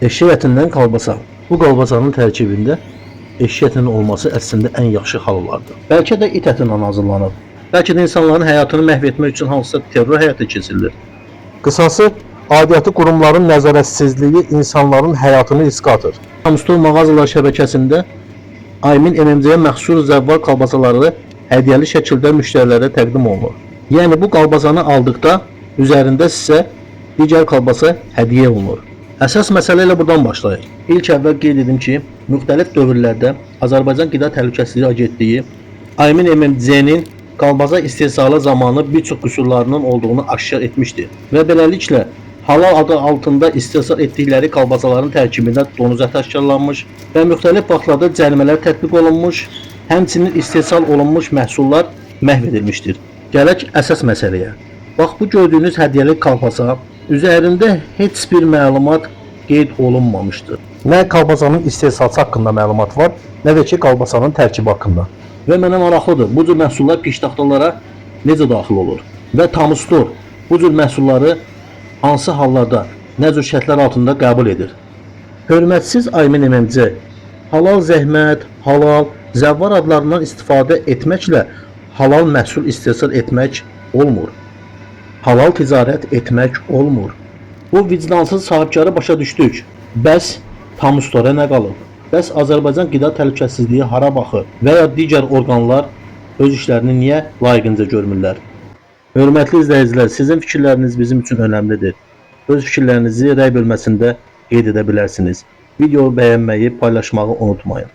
Eşek ətindən kolbasa. Bu kolbasanın tərkibində eşek ətinin olması əslində ən yaxşı hal olardı. Bəlkə də it ətindən hazırlanıb. Bəlkə də insanların həyatını məhv etmək üçün hansısa terror həyata keçirilir. Qısası, aidiyyatı qurumların nəzarətsizliyi insanların həyatını riskə atır. Amstor mağazalar şəbəkəsində Aymin MMC-yə məxsus zəvvar kolbasaları hədiyyəli şəkildə müştərilərə təqdim olunur. Yəni bu kolbasanı aldıqda üzərində sizə digər kolbasa hədiyyə olunur. Əsas məsələ ilə buradan başlayır. İlk əvvəl qeyd edim ki, müxtəlif dövrlərdə Azərbaycan Qida Təhlükəsizliyi Agentliyi Aymin MMC-nin kolbasa istehsalı zamanı bir çox qüsurlarının olduğunu aşkar etmişdir və beləliklə halal adı altında istehsal etdikləri kolbasaların tərkibində donuz əti aşkarlanmış və müxtəlif vaxtlarda cərimələr tətbiq olunmuş, həmçinin istehsal olunmuş məhsullar məhv edilmişdir. Gələk əsas məsələyə. Bax, bu gördüyünüz hədiyyəli kolbasa üzərində heç bir məlumat qeyd olunmamışdır. Nə kolbasanın istehsalçısı haqqında məlumat var, nə də ki kolbasanın tərkibi haqqında. Və mənə maraqlıdır, bu cür məhsullar piştaxtalara necə daxil olur? Və Tamstor bu cür məhsulları hansı hallarda, nə cür şərtlər altında qəbul edir? Hörmətsiz Aymin MMC, halal zəhmət, halal, zəvvar adlarından istifadə etməklə halal məhsul istehsal etmək olmur. Halal ticarət etmək olmur. Bu vicdansız sahibkarı başa düşdük. Bəs Tamstora nə qalıb? Bəs Azərbaycan Qida Təhlükəsizliyi hara baxır və ya digər orqanlar öz işlərini niyə layiqincə görmürlər? Hörmətli izləyicilər, sizin fikirləriniz bizim üçün önəmlidir. Öz fikirlərinizi rəy bölməsində qeyd edə bilərsiniz. Videoyu bəyənməyi, paylaşmağı unutmayın.